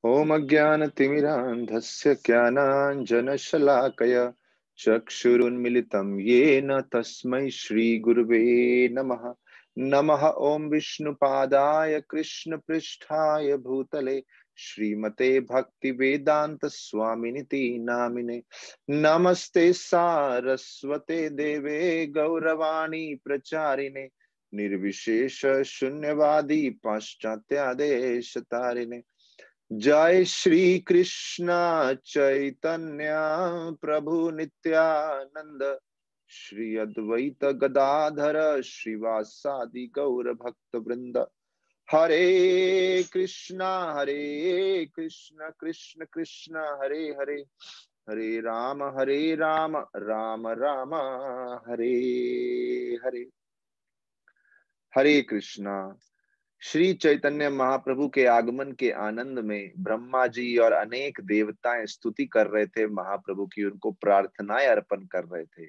ओम अज्ञानतिमिरान्धस्य ज्ञानाञ्जनशलाकया चक्षुरुन्मिलितं येन तस्मै श्रीगुरुवे नमः। नमः ओम विष्णुपादाय कृष्णपृष्ठाय भूतले श्रीमते भक्तिवेदांत स्वामिनिति नामिने। नमस्ते सारस्वते देवे गौरवाणी प्रचारिणे निर्विशेष शून्यवादी पाश्चात्यादेश तारिणे। जय श्री कृष्णा चैतन्य प्रभु नित्यानंद श्री अद्वैत गदाधर श्रीवासादि गौर भक्त वृंद। हरे कृष्णा कृष्ण कृष्ण हरे हरे, हरे राम राम राम हरे हरे। हरे कृष्णा। श्री चैतन्य महाप्रभु के आगमन के आनंद में ब्रह्मा जी और अनेक देवताएं स्तुति कर रहे थे महाप्रभु की, उनको प्रार्थनाएं अर्पण कर रहे थे।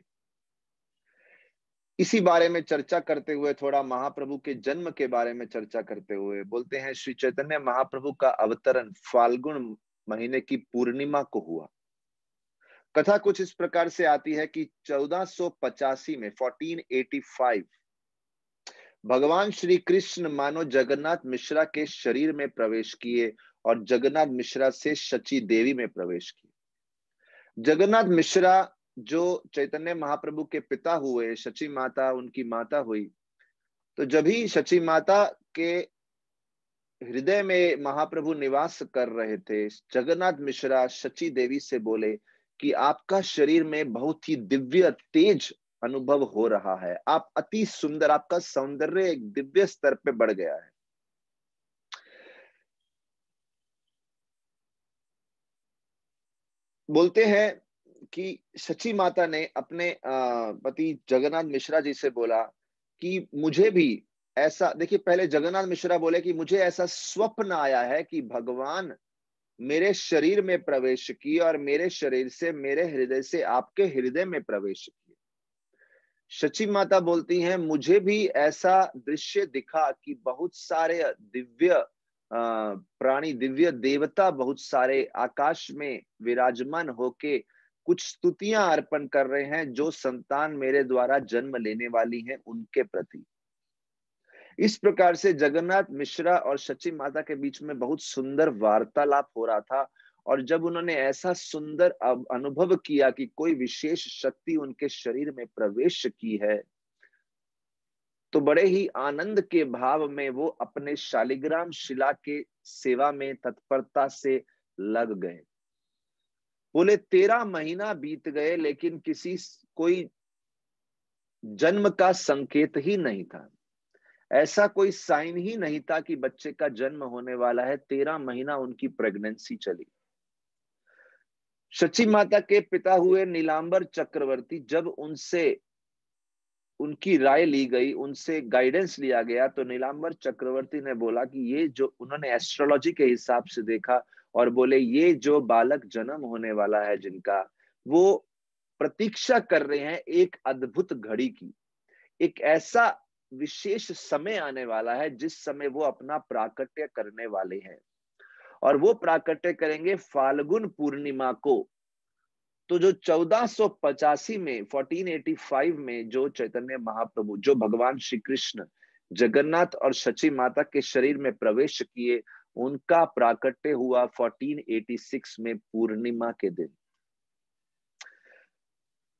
इसी बारे में चर्चा करते हुए, थोड़ा महाप्रभु के जन्म के बारे में चर्चा करते हुए बोलते हैं, श्री चैतन्य महाप्रभु का अवतरण फाल्गुन महीने की पूर्णिमा को हुआ। कथा कुछ इस प्रकार से आती है कि 1485 में 1485 भगवान श्री कृष्ण मानो जगन्नाथ मिश्रा के शरीर में प्रवेश किए और जगन्नाथ मिश्रा से शची देवी में प्रवेश किए। जगन्नाथ मिश्रा जो चैतन्य महाप्रभु के पिता हुए, शची माता उनकी माता हुई। तो जब ही शची माता के हृदय में महाप्रभु निवास कर रहे थे, जगन्नाथ मिश्रा शची देवी से बोले कि आपका शरीर में बहुत ही दिव्य तेज अनुभव हो रहा है, आप अति सुंदर, आपका सौंदर्य एक दिव्य स्तर पे बढ़ गया है। बोलते हैं कि शची माता ने अपने पति जगन्नाथ मिश्रा जी से बोला कि मुझे भी ऐसा, देखिए पहले जगन्नाथ मिश्रा बोले कि मुझे ऐसा स्वप्न आया है कि भगवान मेरे शरीर में प्रवेश किए और मेरे शरीर से, मेरे हृदय से आपके हृदय में प्रवेश किए। शची माता बोलती हैं, मुझे भी ऐसा दृश्य दिखा कि बहुत सारे दिव्य प्राणी, दिव्य देवता बहुत सारे आकाश में विराजमान होके कुछ स्तुतियां अर्पण कर रहे हैं जो संतान मेरे द्वारा जन्म लेने वाली हैं उनके प्रति। इस प्रकार से जगन्नाथ मिश्रा और शची माता के बीच में बहुत सुंदर वार्तालाप हो रहा था। और जब उन्होंने ऐसा सुंदर अनुभव किया कि कोई विशेष शक्ति उनके शरीर में प्रवेश की है, तो बड़े ही आनंद के भाव में वो अपने शालिग्राम शिला के सेवा में तत्परता से लग गए। बोले 13 महीना बीत गए लेकिन कोई जन्म का संकेत ही नहीं था, ऐसा कोई साइन ही नहीं था कि बच्चे का जन्म होने वाला है। 13 महीना उनकी प्रेगनेंसी चली। शची माता के पिता हुए नीलांबर चक्रवर्ती, जब उनसे उनकी राय ली गई, उनसे गाइडेंस लिया गया, तो नीलांबर चक्रवर्ती ने बोला कि ये जो, उन्होंने एस्ट्रोलॉजी के हिसाब से देखा और बोले ये जो बालक जन्म होने वाला है जिनका, वो प्रतीक्षा कर रहे हैं एक अद्भुत घड़ी की। एक ऐसा विशेष समय आने वाला है जिस समय वो अपना प्राकट्य करने वाले हैं, और वो प्राकट्य करेंगे फाल्गुन पूर्णिमा को। तो जो 1485 में 1485 में जो चैतन्य महाप्रभु, जो भगवान श्री कृष्ण जगन्नाथ और शची माता के शरीर में प्रवेश किए, उनका प्राकट्य हुआ 1486 में पूर्णिमा के दिन।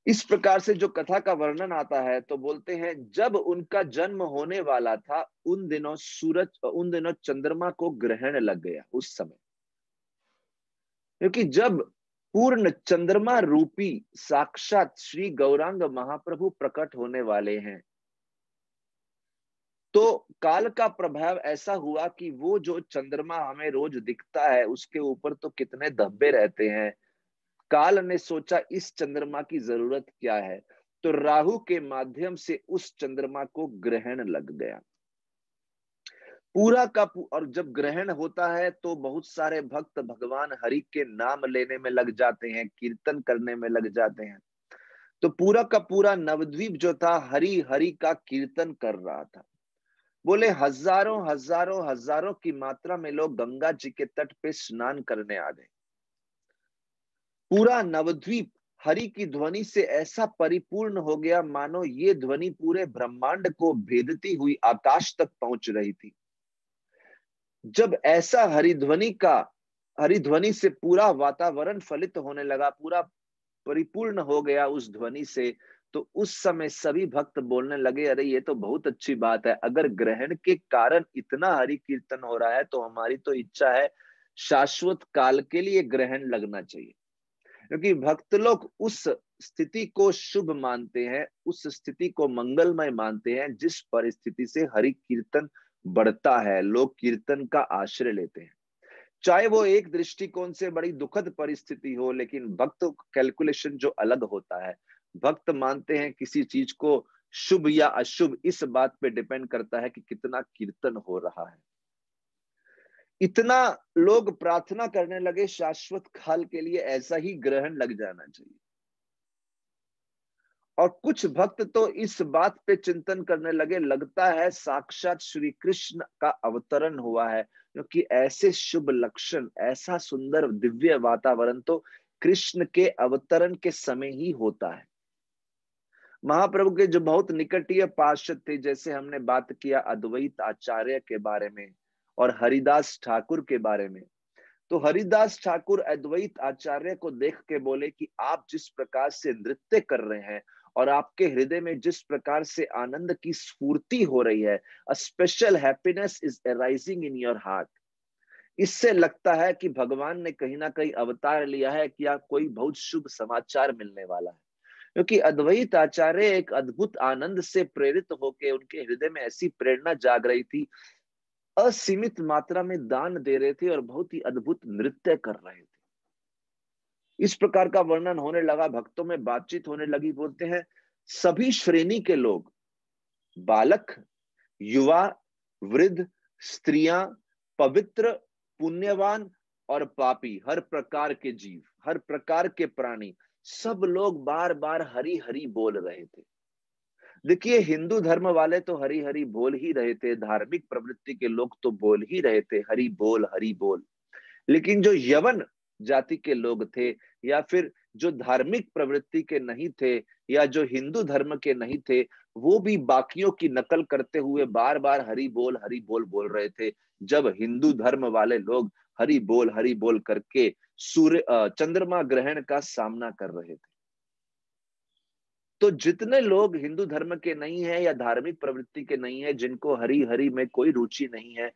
इस प्रकार से जो कथा का वर्णन आता है, तो बोलते हैं जब उनका जन्म होने वाला था उन दिनों चंद्रमा को ग्रहण लग गया उस समय, क्योंकि जब पूर्ण चंद्रमा रूपी साक्षात श्री गौरांग महाप्रभु प्रकट होने वाले हैं, तो काल का प्रभाव ऐसा हुआ कि वो जो चंद्रमा हमें रोज दिखता है उसके ऊपर तो कितने धब्बे रहते हैं। काल ने सोचा इस चंद्रमा की जरूरत क्या है, तो राहु के माध्यम से उस चंद्रमा को ग्रहण लग गया पूरा का। और जब ग्रहण होता है तो बहुत सारे भक्त भगवान हरि के नाम लेने में लग जाते हैं, कीर्तन करने में लग जाते हैं। तो पूरा का पूरा नवद्वीप जो था हरि हरि का कीर्तन कर रहा था। बोले हजारों हजारों हजारों की मात्रा में लोग गंगा जी के तट पे स्नान करने आ गए। पूरा नवद्वीप हरि की ध्वनि से ऐसा परिपूर्ण हो गया मानो ये ध्वनि पूरे ब्रह्मांड को भेदती हुई आकाश तक पहुंच रही थी। जब ऐसा हरिध्वनि से पूरा वातावरण फलित होने लगा, पूरा परिपूर्ण हो गया उस ध्वनि से, तो उस समय सभी भक्त बोलने लगे, अरे ये तो बहुत अच्छी बात है, अगर ग्रहण के कारण इतना हरि कीर्तन हो रहा है तो हमारी तो इच्छा है शाश्वत काल के लिए ग्रहण लगना चाहिए। क्योंकि भक्त लोग उस स्थिति को शुभ मानते हैं, उस स्थिति को मंगलमय मानते हैं जिस परिस्थिति से हरि कीर्तन बढ़ता है, लोग कीर्तन का आश्रय लेते हैं। चाहे वो एक दृष्टिकोण से बड़ी दुखद परिस्थिति हो, लेकिन भक्त कैलकुलेशन जो अलग होता है। भक्त मानते हैं किसी चीज को शुभ या अशुभ इस बात पे डिपेंड करता है कि कितना कीर्तन हो रहा है। इतना लोग प्रार्थना करने लगे शाश्वत काल के लिए, ऐसा ही ग्रहण लग जाना चाहिए। और कुछ भक्त तो इस बात पे चिंतन करने लगे, लगता है साक्षात श्री कृष्ण का अवतरण हुआ है, क्योंकि ऐसे शुभ लक्षण, ऐसा सुंदर दिव्य वातावरण तो कृष्ण के अवतरण के समय ही होता है। महाप्रभु के जो बहुत निकटीय पार्षद थे, जैसे हमने बात किया अद्वैत आचार्य के बारे में और हरिदास ठाकुर के बारे में, तो हरिदास ठाकुर अद्वैत आचार्य को देख के बोले कि आप जिस प्रकार से नृत्य कर रहे हैं और आपके हृदय में जिस प्रकार से आनंद की स्फूर्ति हो रही है, a special happiness is arising in your heart, इससे लगता है कि भगवान ने कहीं ना कहीं अवतार लिया है, कि या कोई बहुत शुभ समाचार मिलने वाला है। क्योंकि अद्वैत आचार्य एक अद्भुत आनंद से प्रेरित होकर उनके हृदय में ऐसी प्रेरणा जाग रही थी, असीमित मात्रा में दान दे रहे थे और बहुत ही अद्भुत नृत्य कर रहे थे। इस प्रकार का वर्णन होने लगा, भक्तों में बातचीत होने लगी। बोलते हैं सभी श्रेणी के लोग, बालक, युवा, वृद्ध, स्त्रियां, पवित्र, पुण्यवान और पापी, हर प्रकार के जीव, हर प्रकार के प्राणी, सब लोग बार बार हरि हरि बोल रहे थे। देखिए हिंदू धर्म वाले तो हरि हरि बोल ही रहे थे, धार्मिक प्रवृत्ति के लोग तो बोल ही रहे थे हरि बोल हरि बोल। लेकिन जो यवन जाति के लोग थे, या फिर जो धार्मिक प्रवृत्ति के नहीं थे, या जो हिंदू धर्म के नहीं थे, वो भी बाकियों की नकल करते हुए बार बार हरि बोल बोल रहे थे। जब हिंदू धर्म वाले लोग हरि बोल करके चंद्रमा ग्रहण का सामना कर रहे थे, तो जितने लोग हिंदू धर्म के नहीं है या धार्मिक प्रवृत्ति के नहीं है, जिनको हरि हरि में कोई रुचि नहीं है,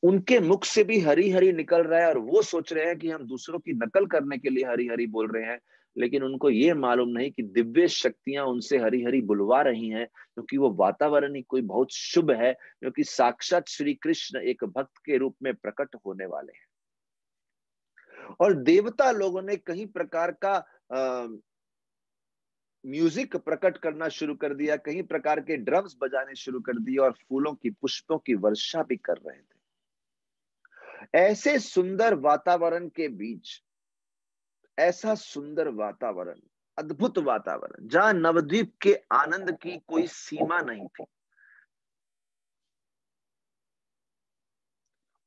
उनके मुख से भी हरि हरि निकल रहा है और वो सोच रहे हैं कि हम दूसरों की नकल करने के लिए हरि हरि बोल रहे हैं। लेकिन उनको ये मालूम नहीं कि दिव्य शक्तियां उनसे हरि हरि बुलवा रही हैं, क्योंकि वो वातावरण ही कोई बहुत शुभ है, क्योंकि साक्षात श्री कृष्ण एक भक्त के रूप में प्रकट होने वाले हैं। और देवता लोगों ने कई प्रकार का म्यूजिक प्रकट करना शुरू कर दिया, कई प्रकार के ड्रम्स बजाने शुरू कर दिए और फूलों की, पुष्पों की वर्षा भी कर रहे थे। ऐसे सुंदर वातावरण के बीच, ऐसा सुंदर वातावरण, अद्भुत वातावरण, जहां नवद्वीप के आनंद की कोई सीमा नहीं थी,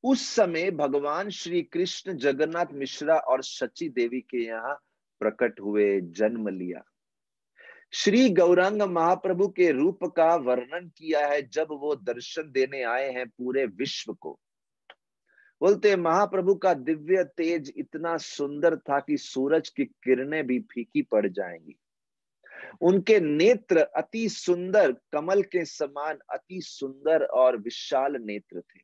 उस समय भगवान श्री कृष्ण जगन्नाथ मिश्रा और शची देवी के यहाँ प्रकट हुए, जन्म लिया। श्री गौरांग महाप्रभु के रूप का वर्णन किया है जब वो दर्शन देने आए हैं पूरे विश्व को। बोलते महाप्रभु का दिव्य तेज इतना सुंदर था कि सूरज की किरणें भी फीकी पड़ जाएंगी। उनके नेत्र अति सुंदर, कमल के समान अति सुंदर और विशाल नेत्र थे।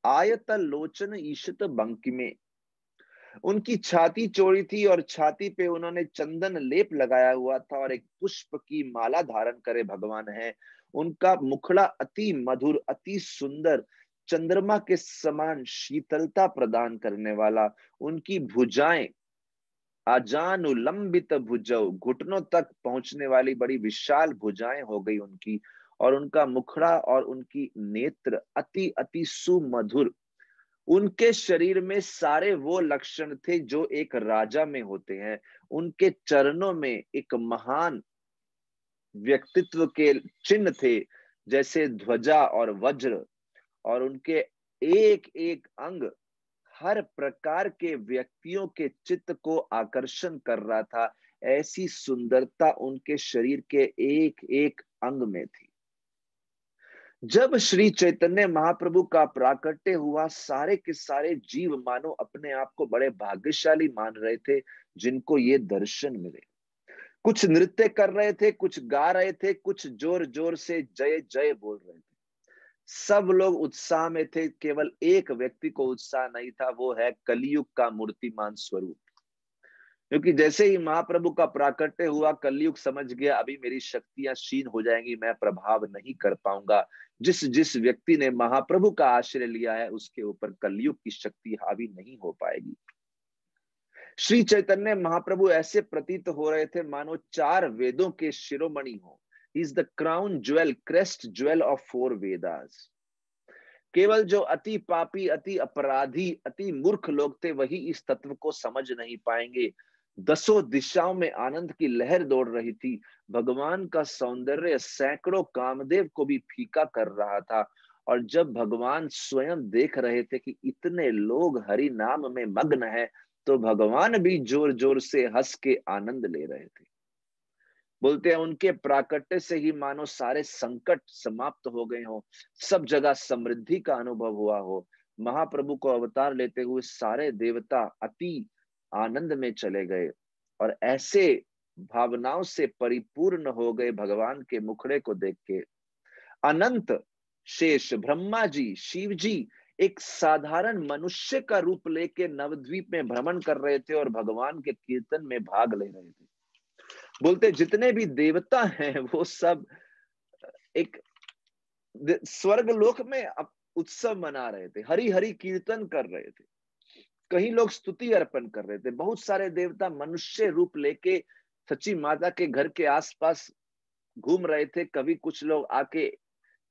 आयत लोचन ईशित बंकिमे, उनकी छाती चौड़ी थी और छाती पे उन्होंने चंदन लेप लगाया हुआ था और एक पुष्प की माला धारण करे भगवान है। उनका मुखड़ा अति मधुर, अति सुंदर, चंद्रमा के समान शीतलता प्रदान करने वाला। उनकी भुजाएं अजानुलंबित भुजौ, घुटनों तक पहुंचने वाली बड़ी विशाल भुजाएं हो गई उनकी। और उनका मुखड़ा और उनकी नेत्र अति अति सुमधुर। उनके शरीर में सारे वो लक्षण थे जो एक राजा में होते हैं। उनके चरणों में एक महान व्यक्तित्व के चिन्ह थे, जैसे ध्वजा और वज्र, और उनके एक एक अंग हर प्रकार के व्यक्तियों के चित्त को आकर्षण कर रहा था। ऐसी सुंदरता उनके शरीर के एक एक अंग में थी। जब श्री चैतन्य महाप्रभु का प्राकट्य हुआ, सारे के सारे जीव मानो अपने आप को बड़े भाग्यशाली मान रहे थे जिनको ये दर्शन मिले। कुछ नृत्य कर रहे थे, कुछ गा रहे थे, कुछ जोर जोर से जय जय बोल रहे थे। सब लोग उत्साह में थे, केवल एक व्यक्ति को उत्साह नहीं था, वो है कलयुग का मूर्तिमान स्वरूप। क्योंकि जैसे ही महाप्रभु का प्राकट्य हुआ, कलयुग समझ गया अभी मेरी शक्तियां क्षीण हो जाएंगी, मैं प्रभाव नहीं कर पाऊंगा। जिस जिस व्यक्ति ने महाप्रभु का आश्रय लिया है उसके ऊपर कलयुग की शक्ति हावी नहीं हो पाएगी। श्री चैतन्य महाप्रभु ऐसे प्रतीत हो रहे थे मानो 4 वेदों के शिरोमणि हो। He is the crown jewel, crest jewel of 4 Vedas. केवल जो अति पापी, अति अपराधी, अति मूर्ख लोग थे वही इस तत्व को समझ नहीं पाएंगे। 10 दिशाओं में आनंद की लहर दौड़ रही थी। भगवान का सौंदर्य सैकड़ों कामदेव को भी फीका कर रहा था। और जब भगवान स्वयं देख रहे थे कि इतने लोग हरि नाम में मग्न है, तो भगवान भी जोर जोर से हंस के आनंद ले रहे थे। बोलते हैं उनके प्राकट्य से ही मानो सारे संकट समाप्त हो गए हो, सब जगह समृद्धि का अनुभव हुआ हो। महाप्रभु को अवतार लेते हुए सारे देवता अति आनंद में चले गए और ऐसे भावनाओं से परिपूर्ण हो गए भगवान के मुखड़े को देख के। अनंत शेष, ब्रह्मा जी, शिव जी एक साधारण मनुष्य का रूप लेके नवद्वीप में भ्रमण कर रहे थे और भगवान के कीर्तन में भाग ले रहे थे। बोलते जितने भी देवता हैं वो सब एक स्वर्ग लोक में उत्सव मना रहे थे, हरि हरि कीर्तन कर रहे थे। कई लोग स्तुति अर्पण कर रहे थे। बहुत सारे देवता मनुष्य रूप लेके सच्ची माता के घर के आसपास घूम रहे थे। कभी कुछ लोग आके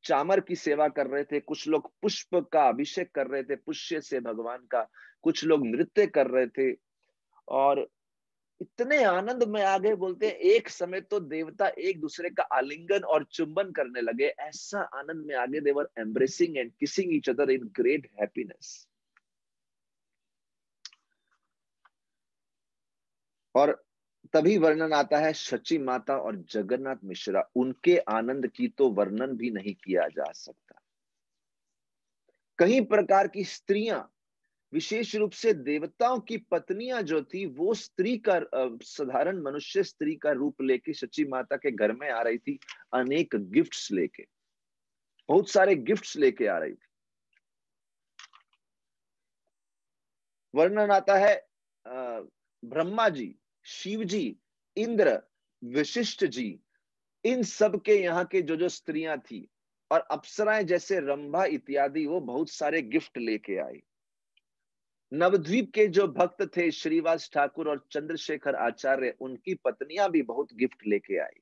चामर की सेवा कर रहे थे, कुछ लोग पुष्प का अभिषेक कर रहे थे पुष्य से भगवान का, कुछ लोग नृत्य कर रहे थे और इतने आनंद में आ गए। बोलते हैं एक समय तो देवता एक दूसरे का आलिंगन और चुंबन करने लगे, ऐसा आनंद में आ गए। They were embracing and kissing each other in great happiness. और तभी वर्णन आता है सची माता और जगन्नाथ मिश्रा, उनके आनंद की तो वर्णन भी नहीं किया जा सकता। कई प्रकार की स्त्रियां, विशेष रूप से देवताओं की पत्नियां जो थी, वो स्त्री का साधारण मनुष्य स्त्री का रूप लेके सच्ची माता के घर में आ रही थी, अनेक गिफ्ट्स लेके, बहुत सारे गिफ्ट्स लेके आ रही थी। वर्णन आता है ब्रह्मा जी, शिव जी, इंद्र, वशिष्ठ जी, इन सब के यहाँ के जो जो स्त्रियां थी और अप्सराएं जैसे रंभा इत्यादि, वो बहुत सारे गिफ्ट लेके आई। नवद्वीप के जो भक्त थे श्रीवास ठाकुर और चंद्रशेखर आचार्य, उनकी पत्नियां भी बहुत गिफ्ट लेके आई।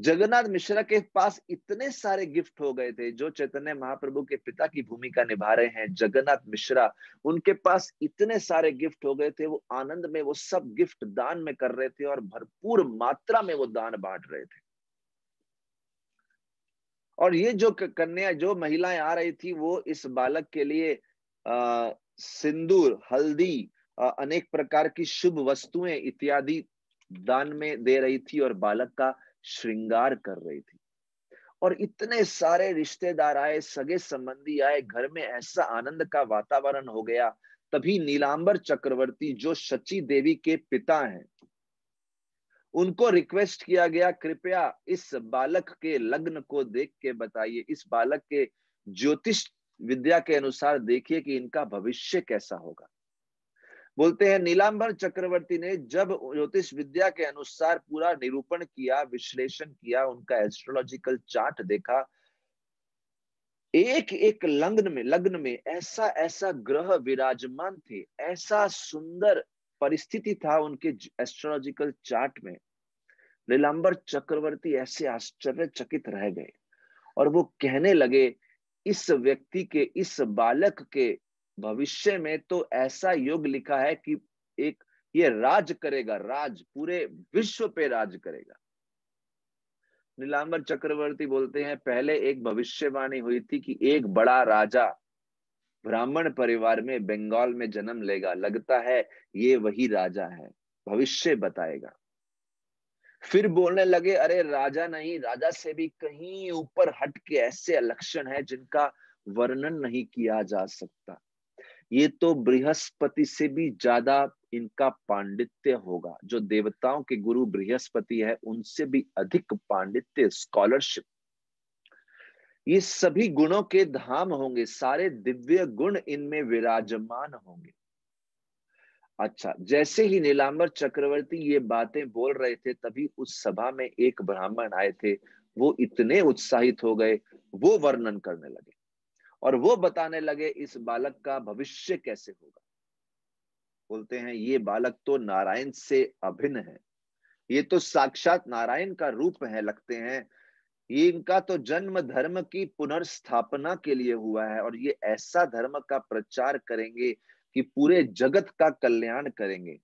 जगन्नाथ मिश्रा के पास इतने सारे गिफ्ट हो गए थे। जो चैतन्य महाप्रभु के पिता की भूमिका निभा रहे हैं जगन्नाथ मिश्रा, उनके पास इतने सारे गिफ्ट हो गए थे। वो आनंद में वो सब गिफ्ट दान में कर रहे थे और भरपूर मात्रा में वो दान बांट रहे थे। और ये जो कन्या, जो महिलाएं आ रही थी, वो इस बालक के लिए सिंदूर, हल्दी, अनेक प्रकार की शुभ वस्तुएं इत्यादि दान में दे रही थी और बालक का श्रृंगार कर रही थी। और इतने सारे रिश्तेदार आए, सगे संबंधी आए, घर में ऐसा आनंद का वातावरण हो गया। तभी नीलांबर चक्रवर्ती जो शची देवी के पिता हैं, उनको रिक्वेस्ट किया गया, कृपया इस बालक के लग्न को देख के बताइए, इस बालक के ज्योतिष विद्या के अनुसार देखिए कि इनका भविष्य कैसा होगा। बोलते हैं नीलांबर चक्रवर्ती ने जब ज्योतिष विद्या के अनुसार पूरा निरूपण किया, विश्लेषण किया, उनका एस्ट्रोलॉजिकल चार्ट देखा, एक एक लग्न में ऐसा ऐसा ग्रह विराजमान थे, ऐसा सुंदर परिस्थिति था उनके एस्ट्रोलॉजिकल चार्ट में। नीलांबर चक्रवर्ती ऐसे आश्चर्यचकित रह गए और वो कहने लगे, इस व्यक्ति के, इस बालक के भविष्य में तो ऐसा योग लिखा है कि एक ये राज करेगा, राज पूरे विश्व पे राज करेगा। नीलांबर चक्रवर्ती बोलते हैं, पहले एक भविष्यवाणी हुई थी कि एक बड़ा राजा ब्राह्मण परिवार में बंगाल में जन्म लेगा, लगता है ये वही राजा है, भविष्य बताएगा। फिर बोलने लगे, अरे राजा नहीं, राजा से भी कहीं ऊपर हट के ऐसे लक्षण है जिनका वर्णन नहीं किया जा सकता। ये तो बृहस्पति से भी ज्यादा इनका पांडित्य होगा। जो देवताओं के गुरु बृहस्पति है, उनसे भी अधिक पांडित्य, स्कॉलरशिप, ये सभी गुणों के धाम होंगे, सारे दिव्य गुण इनमें विराजमान होंगे। अच्छा, जैसे ही नीलांबर चक्रवर्ती ये बातें बोल रहे थे, तभी उस सभा में एक ब्राह्मण आए थे। वो इतने उत्साहित हो गए, वो वर्णन करने लगे और वो बताने लगे इस बालक का भविष्य कैसे होगा। बोलते हैं, ये बालक तो नारायण से अभिन्न है, ये तो साक्षात नारायण का रूप है लगते हैं। ये इनका तो जन्म धर्म की पुनर्स्थापना के लिए हुआ है और ये ऐसा धर्म का प्रचार करेंगे कि पूरे जगत का कल्याण करेंगे।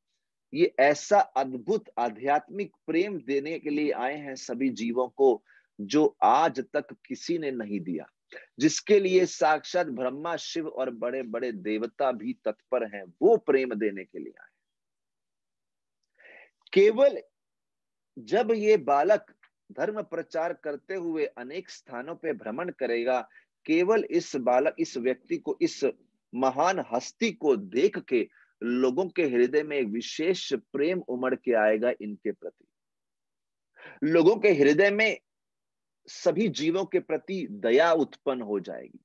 ये ऐसा अद्भुत आध्यात्मिक प्रेम देने के लिए आए हैं सभी जीवों को, जो आज तक किसी ने नहीं दिया, जिसके लिए साक्षात ब्रह्मा, शिव और बड़े बड़े देवता भी तत्पर हैं, वो प्रेम देने के लिए आए। केवल जब ये बालक धर्म प्रचार करते हुए अनेक स्थानों पे भ्रमण करेगा, केवल इस बालक, इस व्यक्ति को, इस महान हस्ती को देख के लोगों के हृदय में एक विशेष प्रेम उमड़ के आएगा इनके प्रति। लोगों के हृदय में सभी जीवों के प्रति दया उत्पन्न हो जाएगी।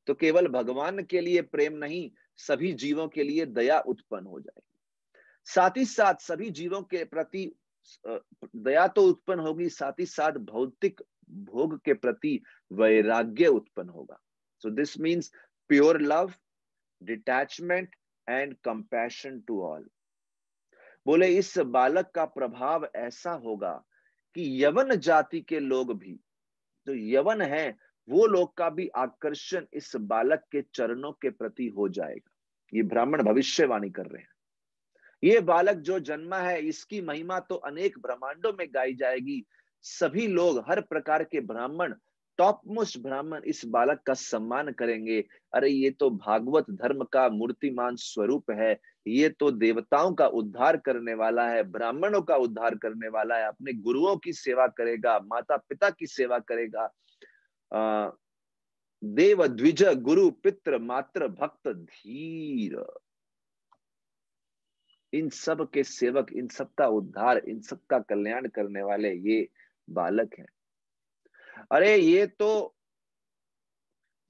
तो केवल भगवान के लिए प्रेम नहीं, सभी जीवों के लिए दया उत्पन्न हो जाएगी। साथ ही साथ सभी जीवों के प्रति दया तो उत्पन्न होगी, साथ ही साथ भौतिक भोग के प्रति वैराग्य उत्पन्न होगा। So this means pure love, detachment and compassion to all. बोले इस बालक का प्रभाव ऐसा होगा कि यवन जाति के लोग भी, जो यवन है, वो लोग का भी आकर्षण इस बालक के चरणों के प्रति हो जाएगा। ये ब्राह्मण भविष्यवाणी कर रहे हैं। ये बालक जो जन्मा है, इसकी महिमा तो अनेक ब्रह्मांडों में गाई जाएगी। सभी लोग, हर प्रकार के ब्राह्मण, टॉप मोस्ट ब्राह्मण इस बालक का सम्मान करेंगे। अरे ये तो भागवत धर्म का मूर्तिमान स्वरूप है, ये तो देवताओं का उद्धार करने वाला है, ब्राह्मणों का उद्धार करने वाला है, अपने गुरुओं की सेवा करेगा, माता पिता की सेवा करेगा। देव द्विज गुरु पितृ मात्र भक्त धीर, इन सब के सेवक, इन सब का उद्धार, इन सब का कल्याण करने वाले ये बालक हैं। अरे ये तो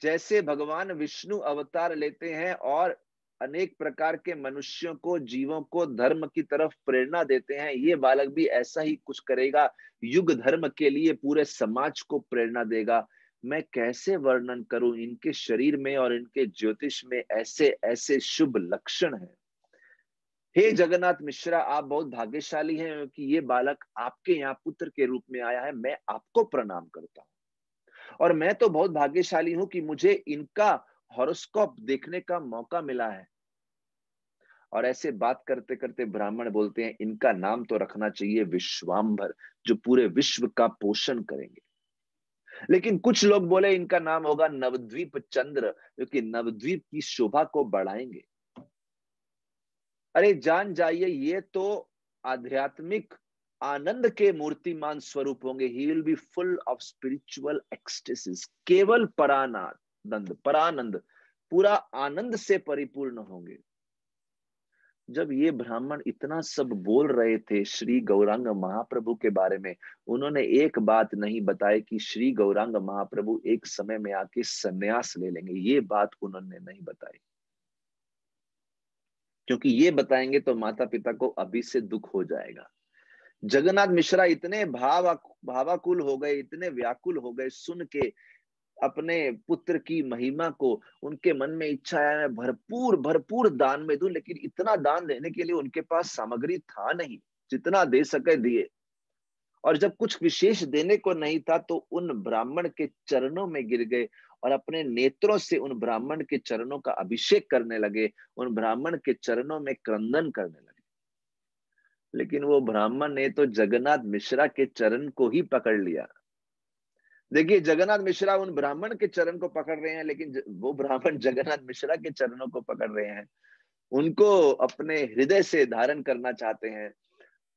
जैसे भगवान विष्णु अवतार लेते हैं और अनेक प्रकार के मनुष्यों को, जीवों को धर्म की तरफ प्रेरणा देते हैं, ये बालक भी ऐसा ही कुछ करेगा, युग धर्म के लिए पूरे समाज को प्रेरणा देगा। मैं कैसे वर्णन करूं, इनके शरीर में और इनके ज्योतिष में ऐसे ऐसे शुभ लक्षण हैं। हे जगन्नाथ मिश्रा, आप बहुत भाग्यशाली हैं क्योंकि ये बालक आपके यहाँ पुत्र के रूप में आया है। मैं आपको प्रणाम करता हूँ और मैं तो बहुत भाग्यशाली हूं कि मुझे इनका हॉरोस्कोप देखने का मौका मिला है। और ऐसे बात करते करते ब्राह्मण बोलते हैं, इनका नाम तो रखना चाहिए विश्वाम्भर, जो पूरे विश्व का पोषण करेंगे। लेकिन कुछ लोग बोले इनका नाम होगा नवद्वीप चंद्र, क्योंकि नवद्वीप की शोभा को बढ़ाएंगे। अरे जान जाइए, ये तो आध्यात्मिक आनंद के मूर्तिमान स्वरूप होंगे। He will be full of spiritual ecstasies, केवल परानंद, परानंद, पूरा आनंद से परिपूर्ण होंगे। जब ये ब्राह्मण इतना सब बोल रहे थे श्री गौरांग महाप्रभु के बारे में, उन्होंने एक बात नहीं बताई कि श्री गौरांग महाप्रभु एक समय में आके संन्यास ले लेंगे। ये बात उन्होंने नहीं बताई, क्योंकि ये बताएंगे तो माता पिता को अभी से दुख हो जाएगा। जगन्नाथ मिश्रा इतने भावाकुल हो गए, इतने व्याकुल हो गए सुन के अपने पुत्र की महिमा को। उनके मन में इच्छा है मैं भरपूर भरपूर दान में दूं, लेकिन इतना दान देने के लिए उनके पास सामग्री था नहीं। जितना दे सके दिए, और जब कुछ विशेष देने को नहीं था तो उन ब्राह्मण के चरणों में गिर गए और अपने नेत्रों से उन ब्राह्मण के चरणों का अभिषेक करने लगे, उन ब्राह्मण के चरणों में क्रंदन करने लगे। लेकिन वो ब्राह्मण ने तो जगन्नाथ मिश्रा के चरण को ही पकड़ लिया। देखिए जगन्नाथ मिश्रा उन ब्राह्मण के चरण को पकड़ रहे हैं, लेकिन वो ब्राह्मण जगन्नाथ मिश्रा के चरणों को पकड़ रहे हैं, उनको अपने हृदय से धारण करना चाहते हैं।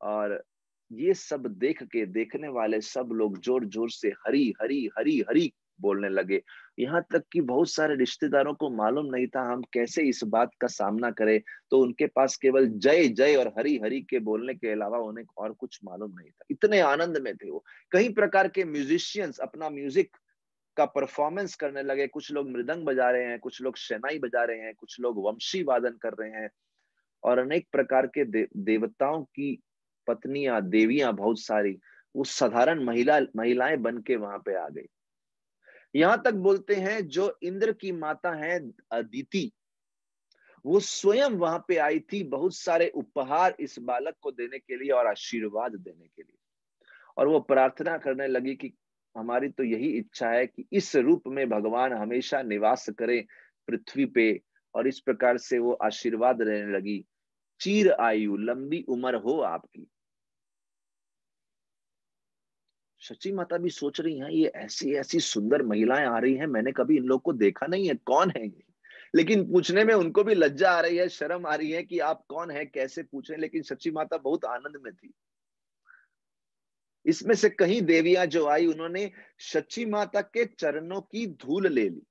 और ये सब देख के देखने वाले सब लोग जोर जोर से हरी हरी हरी हरी बोलने लगे। यहाँ तक कि बहुत सारे रिश्तेदारों को मालूम नहीं था हम कैसे इस बात का सामना करें, तो उनके पास केवल जय जय और हरी हरी के बोलने के अलावा उन्हें और कुछ मालूम नहीं था। इतने आनंद में थे वो। कई प्रकार के म्यूजिशियंस अपना म्यूजिक का परफॉर्मेंस करने लगे। कुछ लोग मृदंग बजा रहे हैं, कुछ लोग शहनाई बजा रहे हैं, कुछ लोग वंशी वादन कर रहे हैं, और अनेक प्रकार के देवताओं की पत्नियां, देवियां बहुत सारी, वो साधारण महिलाएं बन के वहां पे आ गई। यहां तक बोलते हैं जो इंद्र की माता है अदिति, वो स्वयं वहां पे आई थी बहुत सारे उपहार इस बालक को देने के लिए और आशीर्वाद देने के लिए। और वो प्रार्थना करने लगी कि हमारी तो यही इच्छा है कि इस रूप में भगवान हमेशा निवास करें पृथ्वी पे। और इस प्रकार से वो आशीर्वाद देने लगी, चीर आयु, लंबी उम्र हो आपकी। सची माता भी सोच रही हैं ये ऐसी ऐसी सुंदर महिलाएं आ रही हैं, मैंने कभी इन लोग को देखा नहीं है, कौन है ये? लेकिन पूछने में उनको भी लज्जा आ रही है, शर्म आ रही है कि आप कौन है, कैसे पूछें। लेकिन सची माता बहुत आनंद में थी। इसमें से कई देवियां जो आई, उन्होंने सची माता के चरणों की धूल ले ली।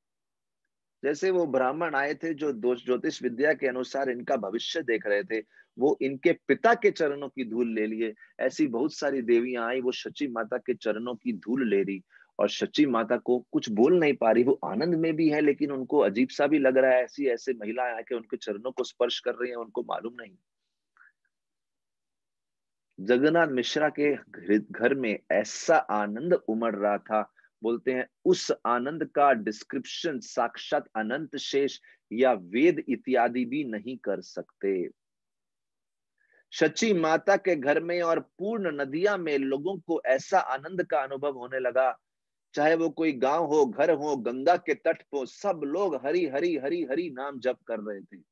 जैसे वो ब्राह्मण आए थे जो ज्योतिष विद्या के अनुसार इनका भविष्य देख रहे थे, वो इनके पिता के चरणों की धूल ले लिए। ऐसी बहुत सारी देवियां आई, वो सची माता के चरणों की धूल ले रही। और सची माता को कुछ बोल नहीं पा रही, वो आनंद में भी है लेकिन उनको अजीब सा भी लग रहा है। ऐसी ऐसे महिलाएं आके उनके चरणों को स्पर्श कर रही हैं, उनको मालूम नहीं। जगन्नाथ मिश्रा के घर में ऐसा आनंद उमड़ रहा था, बोलते हैं उस आनंद का डिस्क्रिप्शन साक्षात अनंत शेष या वेद इत्यादि भी नहीं कर सकते। सच्ची माता के घर में और पूर्ण नदिया में लोगों को ऐसा आनंद का अनुभव होने लगा। चाहे वो कोई गांव हो, घर हो, गंगा के तट हो, सब लोग हरि हरि हरि हरि नाम जप कर रहे थे।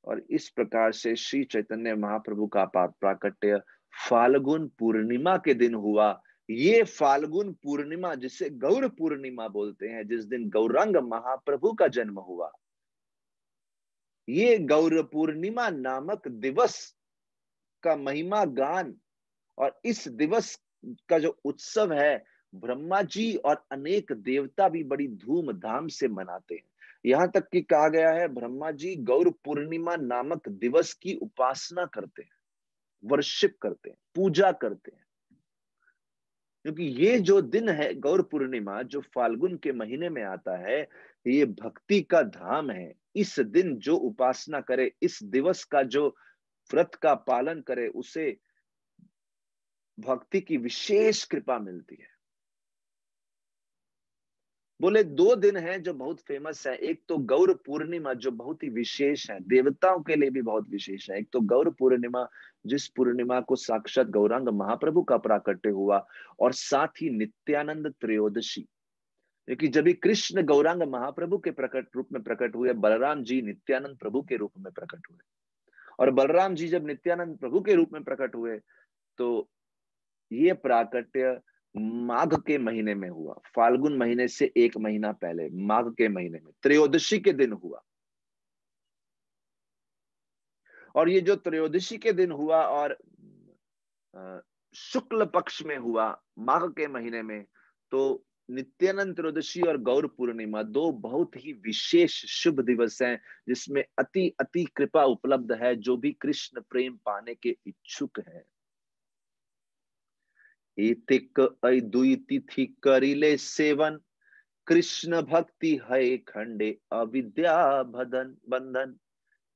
और इस प्रकार से श्री चैतन्य महाप्रभु का प्राकट्य फाल्गुन पूर्णिमा के दिन हुआ। ये फाल्गुन पूर्णिमा जिसे गौर पूर्णिमा बोलते हैं, जिस दिन गौरांग महाप्रभु का जन्म हुआ, ये गौर पूर्णिमा नामक दिवस का महिमा गान, और इस दिवस का जो उत्सव है, ब्रह्मा जी और अनेक देवता भी बड़ी धूमधाम से मनाते हैं। यहां तक कि कहा गया है ब्रह्मा जी गौर पूर्णिमा नामक दिवस की उपासना करते हैं, वर्शिप करते हैं, पूजा करते हैं। क्योंकि ये जो दिन है गौर पूर्णिमा, जो फाल्गुन के महीने में आता है, ये भक्ति का धाम है। इस दिन जो उपासना करे, इस दिवस का जो व्रत का पालन करे, उसे भक्ति की विशेष कृपा मिलती है। बोले दो दिन हैं जो बहुत फेमस है। एक तो गौर पूर्णिमा जो बहुत ही विशेष है, देवताओं के लिए भी बहुत विशेष है। एक तो गौर पूर्णिमा, जिस पूर्णिमा को साक्षात गौरांग महाप्रभु का प्राकट्य हुआ, और साथ ही नित्यानंद त्रयोदशी, क्योंकि जब भी कृष्ण गौरांग महाप्रभु के प्रकट रूप में प्रकट हुए, बलराम जी नित्यानंद प्रभु के रूप में प्रकट हुए। और बलराम जी जब नित्यानंद प्रभु के रूप में प्रकट हुए, तो ये प्राकट्य माघ के महीने में हुआ। फाल्गुन महीने से एक महीना पहले माघ के महीने में त्रयोदशी के दिन हुआ। और ये जो त्रयोदशी के दिन हुआ और शुक्ल पक्ष में हुआ, माघ के महीने में, तो नित्यानंद त्रयोदशी और गौर पूर्णिमा दो बहुत ही विशेष शुभ दिवस हैं, जिसमें अति अति कृपा उपलब्ध है जो भी कृष्ण प्रेम पाने के इच्छुक है। एतिक दुई तिथि करिले सेवन, कृष्ण भक्ति है खंडे अविद्या बंधन बंधन।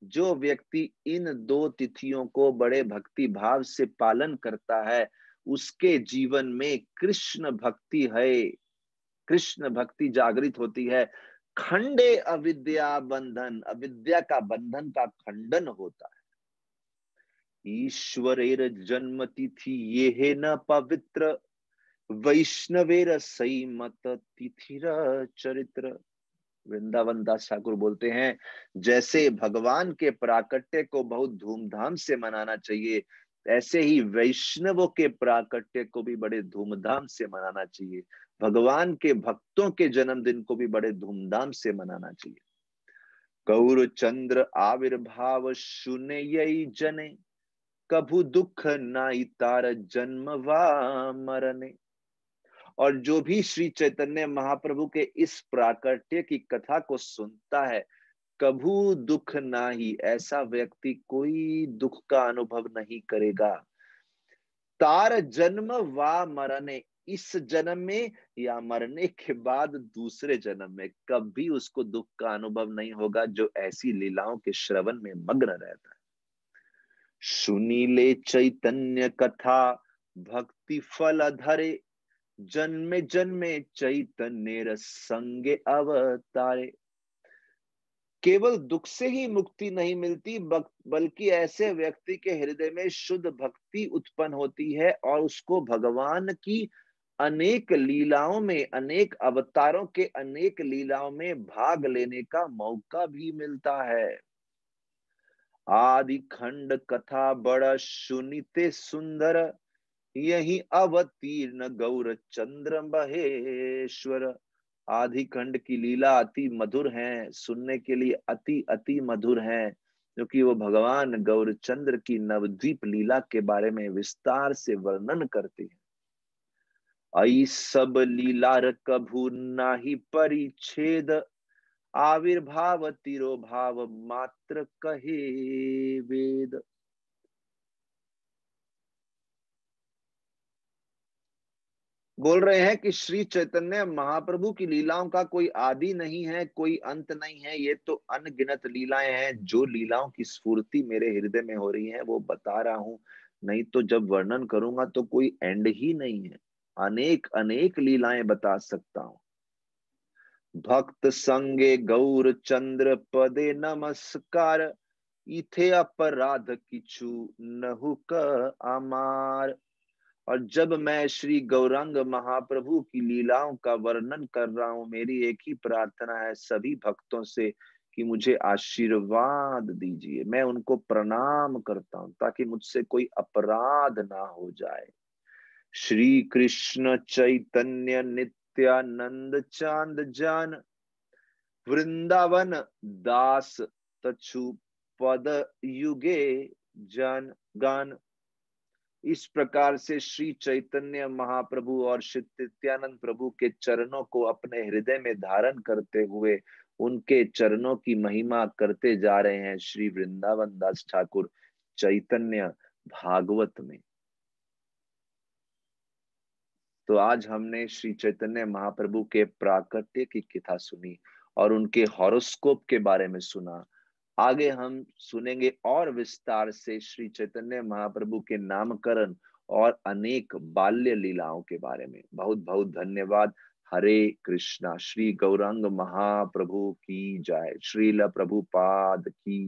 जो व्यक्ति इन दो तिथियों को बड़े भक्ति भाव से पालन करता है, उसके जीवन में कृष्ण भक्ति है, कृष्ण भक्ति जागृत होती है। खंडे अविद्या बंधन, अविद्या का बंधन का खंडन होता है। ईश्वरेर जन्म तिथि ये है न पवित्र, वैष्णवेर सई मत तिथिर चरित्र। वृंदावन दास ठाकुर बोलते हैं, जैसे भगवान के प्राकट्य को बहुत धूमधाम से मनाना चाहिए, ऐसे ही वैष्णवों के प्राकट्य को भी बड़े धूमधाम से मनाना चाहिए। भगवान के भक्तों के जन्मदिन को भी बड़े धूमधाम से मनाना चाहिए। गौर चंद्र आविर्भाव सुने यही जने, कभू दुख नाई तार जन्मवा मरने। और जो भी श्री चैतन्य महाप्रभु के इस प्राकट्य की कथा को सुनता है, कभू दुख ना ही, ऐसा व्यक्ति कोई दुख का अनुभव नहीं करेगा। तार जन्म वा मरने, इस जन्म में या मरने के बाद दूसरे जन्म में कभी उसको दुख का अनुभव नहीं होगा, जो ऐसी लीलाओं के श्रवण में मग्न रहता है। सुनीले चैतन्य कथा भक्ति फल धरे, जन्मे जन्मे चैतन्य रस संगे अवतारे। केवल दुख से ही मुक्ति नहीं मिलती, बल्कि ऐसे व्यक्ति के हृदय में शुद्ध भक्ति उत्पन्न होती है और उसको भगवान की अनेक लीलाओं में, अनेक अवतारों के अनेक लीलाओं में भाग लेने का मौका भी मिलता है। आदि खंड कथा बड़ा सुनीते सुंदर, यही अवतीर्ण गौर चंद्र महेश्वर। आदि खंड की लीला अति मधुर है, सुनने के लिए अति अति मधुर है, क्योंकि वो भगवान गौरचंद्र की नवद्वीप लीला के बारे में विस्तार से वर्णन करते हैं। आई सब लीलार कभू नाही परिच्छेद, आविर्भाव तिरोभाव मात्र कहे वेद। बोल रहे हैं कि श्री चैतन्य महाप्रभु की लीलाओं का कोई आदि नहीं है, कोई अंत नहीं है। ये तो अनगिनत लीलाएं हैं। जो लीलाओं की स्फूर्ति मेरे हृदय में हो रही है वो बता रहा हूं, नहीं तो जब वर्णन करूंगा तो कोई एंड ही नहीं है। अनेक अनेक लीलाएं बता सकता हूं। भक्त संगे गौर चंद्र पदे नमस्कार, इथे अपराध किछु नहु क आमार। और जब मैं श्री गौरांग महाप्रभु की लीलाओं का वर्णन कर रहा हूं, मेरी एक ही प्रार्थना है सभी भक्तों से कि मुझे आशीर्वाद दीजिए। मैं उनको प्रणाम करता हूं ताकि मुझसे कोई अपराध ना हो जाए। श्री कृष्ण चैतन्य नित्यानंद चांद जान, वृंदावन दास तछु पद युगे जन गान। इस प्रकार से श्री चैतन्य महाप्रभु और श्री नित्यानंद प्रभु के चरणों को अपने हृदय में धारण करते हुए उनके चरणों की महिमा करते जा रहे हैं श्री वृंदावन दास ठाकुर चैतन्य भागवत में। तो आज हमने श्री चैतन्य महाप्रभु के प्राकट्य की कथा सुनी और उनके हॉरोस्कोप के बारे में सुना। आगे हम सुनेंगे और विस्तार से श्री चैतन्य महाप्रभु के नामकरण और अनेक बाल्य लीलाओं के बारे में। बहुत बहुत धन्यवाद। हरे कृष्णा। श्री गौरांग महाप्रभु की जय। श्रील प्रभुपाद की